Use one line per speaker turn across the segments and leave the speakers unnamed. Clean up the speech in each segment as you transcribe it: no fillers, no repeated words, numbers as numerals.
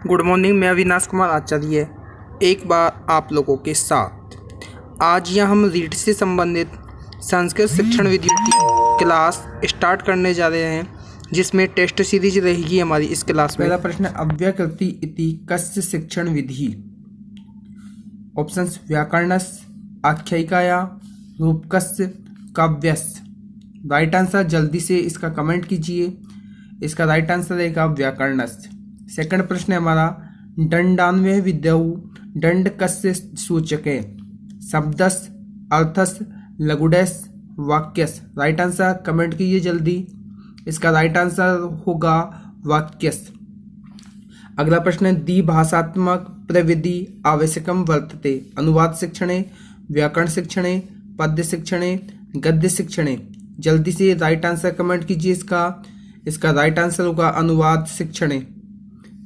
Good morning. मैं अविनाश कुमार आचार्य एक बार आप लोगों के साथ आज यहाँ हम रीड से संबंधित संस्कृत शिक्षण विधियों की क्लास स्टार्ट करने जा रहे हैं, जिसमें टेस्ट सीरीज रहेगी हमारी इस क्लास में।
पहला प्रश्न, अव्यकृति इति कस्य शिक्षण विधि? ऑप्शंस व्याकरणस्य, आख्यायिकाया, रूपकस्य, काव्यस्य। राइट आंसर जल्दी से इसका कमेंट कीजिए। इसका राइट आंसर रहेगा व्याकरणस्य। सेकंड प्रश्न है हमारा, दंडान्वय विद्यौ दंड कस्य सूचके? शब्दस, अर्थस, लघुडस, वाक्यस। राइट आंसर कमेंट कीजिए जल्दी। इसका राइट आंसर होगा वाक्यस। अगला प्रश्न है, द्विभाषात्मक प्रविधि आवश्यकम वर्तते? अनुवाद शिक्षणे, व्याकरण शिक्षणे, पद्य शिक्षणे, गद्य शिक्षणे। जल्दी से राइट आंसर कमेंट कीजिए। इसका राइट आंसर होगा अनुवाद शिक्षणे।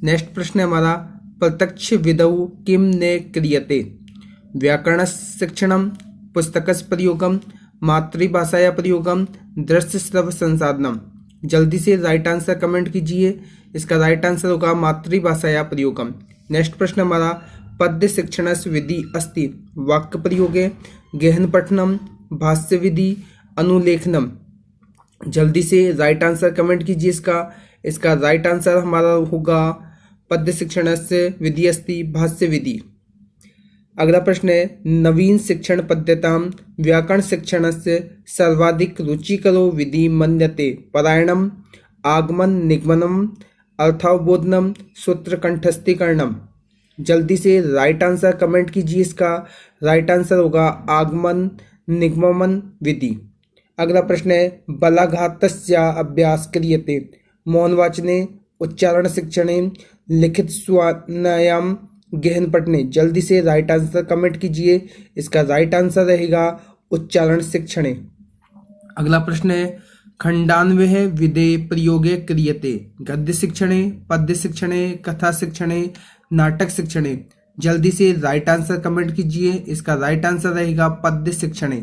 नेक्स्ट प्रश्न है हमारा, प्रत्यक्ष विधौ किम ने क्रियते? व्याकरण शिक्षणम, पुस्तकस्य प्रयोगम, मातृभाषाया प्रयोगम, दृश्य श्रव्य संसाधनम। जल्दी से राइट आंसर कमेंट कीजिए। इसका राइट आंसर होगा मातृभाषाया प्रयोगम। नेक्स्ट प्रश्न हमारा, पद्य शिक्षणस्य विधि अस्ति? वाक्य प्रयोगे, गहन पठनम, भाष्य विधि, अनुलेखनम। जल्दी से राइट आंसर कमेंट कीजिए। इसका राइट आंसर हमारा होगा पद्य शिक्षणस्य विधि अस्ति भाष्य विधि। अगला प्रश्न है, नवीन शिक्षण पद्धतां व्याकरण शिक्षणस्य सर्वाधिक रुचिकरो विधि मन्यते? पारायणम, आगमन निगमनम, अर्थावबोधनम, सूत्र कंठस्थीकरणम। जल्दी से राइट आंसर कमेंट कीजिए। इसका राइट आंसर होगा आगमन निगमन विधि। अगला प्रश्न है, बलाघातस्य अभ्यास क्रियते? मौनवाचने, उच्चारण शिक्षणे, लिखित स्वाध्यायम, गहन पठने। जल्दी से राइट आंसर कमेंट कीजिए। इसका राइट आंसर रहेगा उच्चारण शिक्षणे। अगला प्रश्न है, खंडान्वय विधे प्रयोगे क्रियते? गद्य शिक्षणे, पद्य शिक्षणे, कथा शिक्षणे, नाटक शिक्षणे। जल्दी से राइट आंसर कमेंट कीजिए। इसका राइट आंसर रहेगा पद्य शिक्षणे।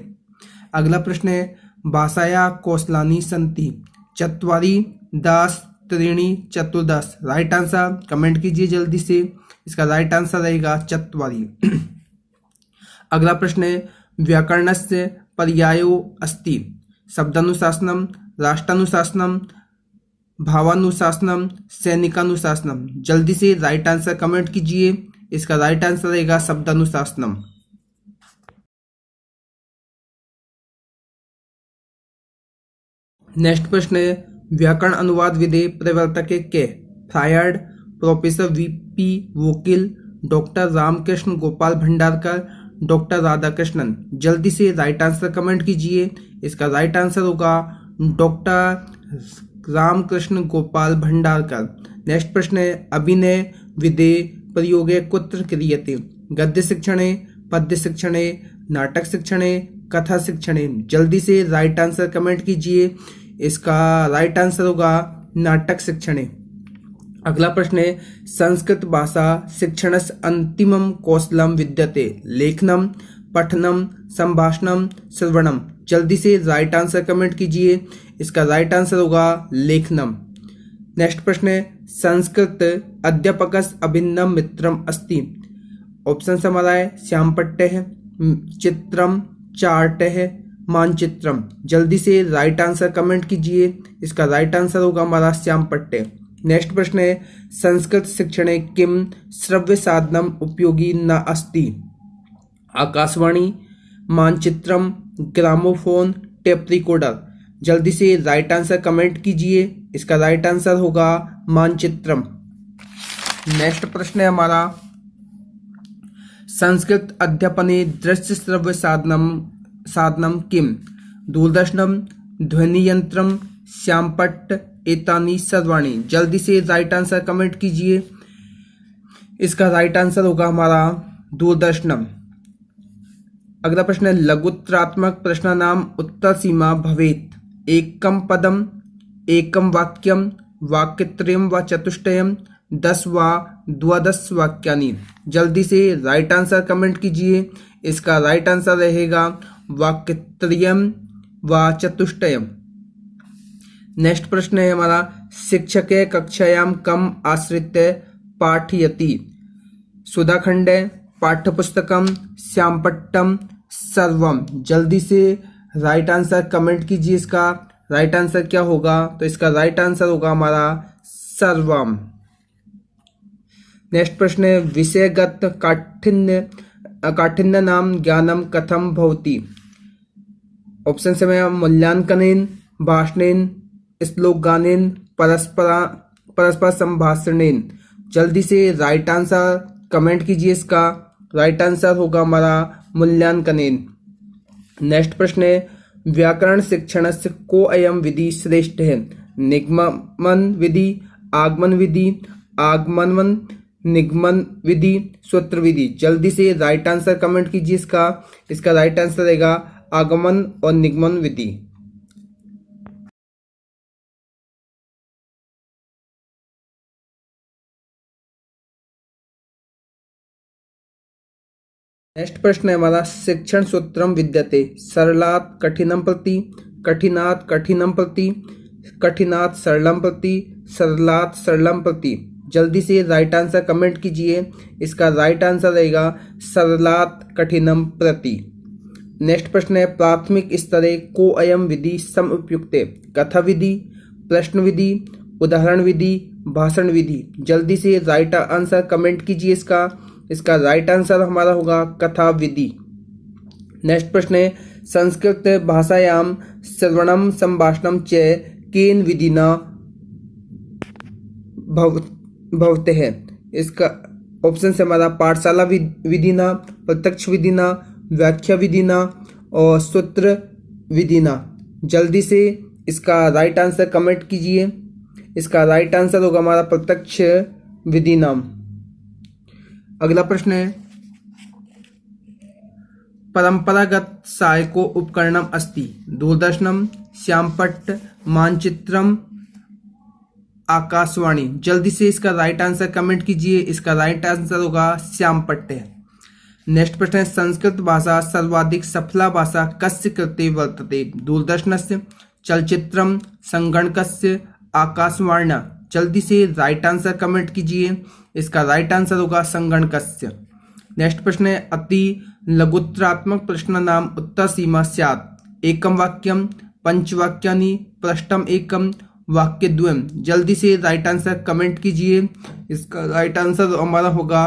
अगला प्रश्न है, भाषाया कौशलानि सन्ति? चत्वारि, दश, त्रीणि, चतुर्दश। राइट आंसर कमेंट कीजिए जल्दी से। इसका राइट आंसर रहेगा चत्वारि। अगला प्रश्न है, व्याकरणस्य पर्यायो अस्ति? शब्दानुशासनम, राष्ट्रानुशासनम, भावानुशासनम, सैनिकानुशासनम। जल्दी से राइट आंसर कमेंट कीजिए। इसका राइट आंसर रहेगा शब्दानुशासनम। नेक्स्ट प्रश्न है, व्याकरण अनुवाद विधि प्रवर्तके के? Freud, professor VP Vokil, doctor Ramakrishna Gopal Bhandarkar, doctor Radhakrishnan. जल्दी से राइट आंसर कमेंट कीजिए। इसका राइट आंसर होगा डॉक्टर रामकृष्ण गोपाल भंडारकर। नेक्स्ट प्रश्न है, अभिनय विधि प्रयोगे कुत्र क्रियते? गद्य शिक्षणे, पद्य शिक्षणे, नाटक शिक्षणे, कथा शिक्षणे। जल्दी से राइट आंसर कमेंट कीजिए। इसका राइट आंसर होगा नाटक शिक्षणे। अगला प्रश्न है, संस्कृत भाषा शिक्षणस्य अंतिमम कौशलम विद्यते? लेखनम, पठनम, संभाषणम, श्रवणम। जल्दी से राइट आंसर कमेंट कीजिए। इसका राइट आंसर होगा लेखनम। नेक्स्ट प्रश्न है, संस्कृत अध्यापकस्य अभिन्नम मित्रम अस्ति? ऑप्शन हमारा है श्यामपट्टः, चित्रम, चार्टः, मानचित्रम। जल्दी से राइट आंसर कमेंट कीजिए। इसका राइट आंसर होगा हमारा श्यामपट्टे। नेक्स्ट प्रश्न है, संस्कृत शिक्षणे किम श्रव्य साधनम उपयोगी न अस्ति? आकाशवाणी, मानचित्रम, ग्रामोफोन, टेप रिकॉर्डर। जल्दी से राइट आंसर कमेंट कीजिए। इसका राइट आंसर होगा मानचित्रम। नेक्स्ट प्रश्न है हमारा, संस्कृत अध्यापने दृश्य श्रव्य साधनम किम? दूरदर्शनम, ध्वनि यंत्रम, श्यामपट्ट, एतानि सर्वाणि। जल्दी से राइट आंसर कमेंट कीजिए। इसका राइट आंसर होगा हमारा दूरदर्शनम। अगला प्रश्न है, लघुत्तरात्मक प्रश्नानाम उत्तर सीमा भवेत्? एकम पदम, एकम वाक्यम, वाक्यत्रयम व चतुष्टयम, 10 व 12 वाक्यानि। जल्दी से राइट आंसर कमेंट कीजिए। इसका राइट आंसर रहेगा वाक्यत्रयम व चतुष्टयम। नेक्स्ट प्रश्न है हमारा, शिक्षके कक्षायां कम आश्रित्य पाठयति। सुधाखंडे पाठ्यपुस्तकम श्यामपट्टम सर्वम। जल्दी से राइट आंसर कमेंट कीजिए। इसका राइट आंसर क्या होगा? तो इसका राइट आंसर होगा हमारा सर्वम। नेक्स्ट प्रश्न है विषयगत काठिन्य नाम ज्ञानम कथम भवति। ऑप्शन समय मूल्यांकनेन, भाषणेन, श्लोकगानेन, परस्पर संभाषणेन। जल्दी से राइट आंसर कमेंट कीजिए। इसका राइट आंसर होगा हमारा मूल्यांकनेन। नेक्स्ट प्रश्न है व्याकरण शिक्षण से को अयम विधि श्रेष्ठ है। निगमन विधि, आगमन विधि, आगमन निगमन विधि, सूत्र विधि। जल्दी से राइट आंसर कमेंट कीजिए। इसका राइट आंसर रहेगा आगमन और निगमन विधि। नेक्स्ट प्रश्न है हमारा शिक्षण सूत्रम विद्यते सरलात् कठिनम प्रति, कठिनात् कठिनम प्रति, कठिनात् सरलम प्रति, सरलात् सरलम प्रति। जल्दी से राइट आंसर कमेंट कीजिए। इसका राइट आंसर रहेगा सरलात् कठिनम प्रति। नेक्स्ट प्रश्न है प्राथमिक स्तरे को अयम विधि सम उपयुक्ते। कथा विधि, प्रश्न विधि, उदाहरण विधि, भाषण विधि। जल्दी से राइट आंसर कमेंट कीजिए। इसका राइट आंसर हमारा होगा कथा विधि। नेक्स्ट प्रश्न है संस्कृत भाषायाम श्रवणम संभाषणम च केन विधिना भवते है। इसका ऑप्शन से हमारा पाठशाला विधिना, प्रत्यक्ष विधिना, व्याख्या विधिना और सूत्र विधिना। जल्दी से इसका राइट आंसर कमेंट कीजिए। इसका राइट आंसर होगा हमारा प्रत्यक्ष विधिना। अगला प्रश्न है परंपरागत सहायको उपकरणम अस्ति दूरदर्शनम, श्यामपट्ट, मानचित्रम, आकाशवाणी। जल्दी से इसका राइट आंसर कमेंट कीजिए। इसका राइट आंसर होगा श्यामपट्ट। नेक्स्ट प्रश्न है संस्कृत भाषा सर्वाधिक सफला भाषा कस्य कृते वर्तते। दूरदर्शनस्य, चलचित्रम, संगणकस्य, आकाशवाण्या। जल्दी से राइट आंसर कमेंट कीजिए। इसका राइट आंसर होगा संगणकस्य। नेक्स्ट प्रश्न है अति लघुत्तरात्मक प्रश्न नाम उत्तर सीमा स्यात्। एकम वाक्यम, पंचवाक्यानि, पृष्ठम एकम, वाक्य द्वयम। जल्दी से राइट आंसर कमेंट कीजिए। इसका राइट आंसर हमारा होगा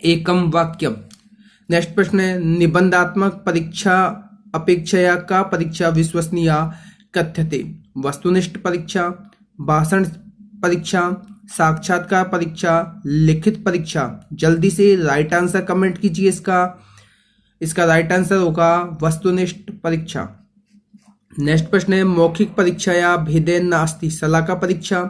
एकम वाक्यम। नेक्स्ट प्रश्न है निबंधात्मक परीक्षा अपेक्षया का परीक्षा विश्वसनीय कथ्यते। वस्तुनिष्ठ परीक्षा, भाषण परीक्षा, साक्षात्कार परीक्षा, लिखित परीक्षा। जल्दी से राइट आंसर कमेंट कीजिए। इसका राइट आंसर होगा वस्तुनिष्ठ परीक्षा। नेक्स्ट प्रश्न है मौखिक परीक्षा या भेदेन नास्ति। शलाका परीक्षा,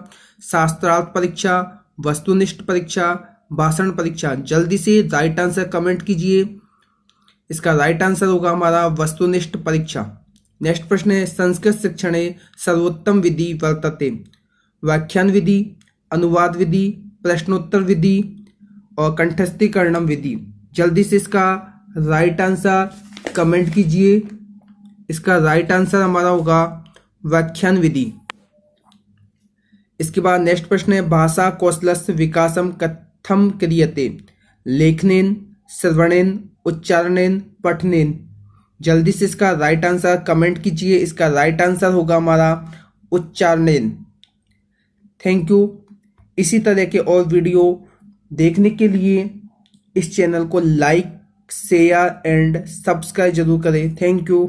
शास्त्रार्थ परीक्षा, वस्तुनिष्ठ परीक्षा, भाषण परीक्षा। जल्दी से राइट आंसर कमेंट कीजिए। इसका राइट आंसर होगा हमारा वस्तुनिष्ठ परीक्षा। नेक्स्ट प्रश्न है संस्कृत शिक्षणे सर्वोत्तम विधि वर्तते। व्याख्यान विधि, अनुवाद विधि, प्रश्नोत्तर विधि और कंठस्थीकरणम विधि। जल्दी से इसका राइट आंसर कमेंट कीजिए। इसका राइट आंसर हमारा होगा व्याख्यान विधि। इसके बाद नेक्स्ट प्रश्न है भाषा कौशलस्य विकासम कथम क्रियते। लेखनेन, श्रवणेन, उच्चारणेन, पठनेन। जल्दी से इसका राइट आंसर कमेंट कीजिए। इसका राइट आंसर होगा हमारा उच्चारणेन। Thank you. इसी तरह के और वीडियो देखने के लिए इस चैनल को लाइक, शेयर एंड सब्सक्राइब जरूर करें। Thank you.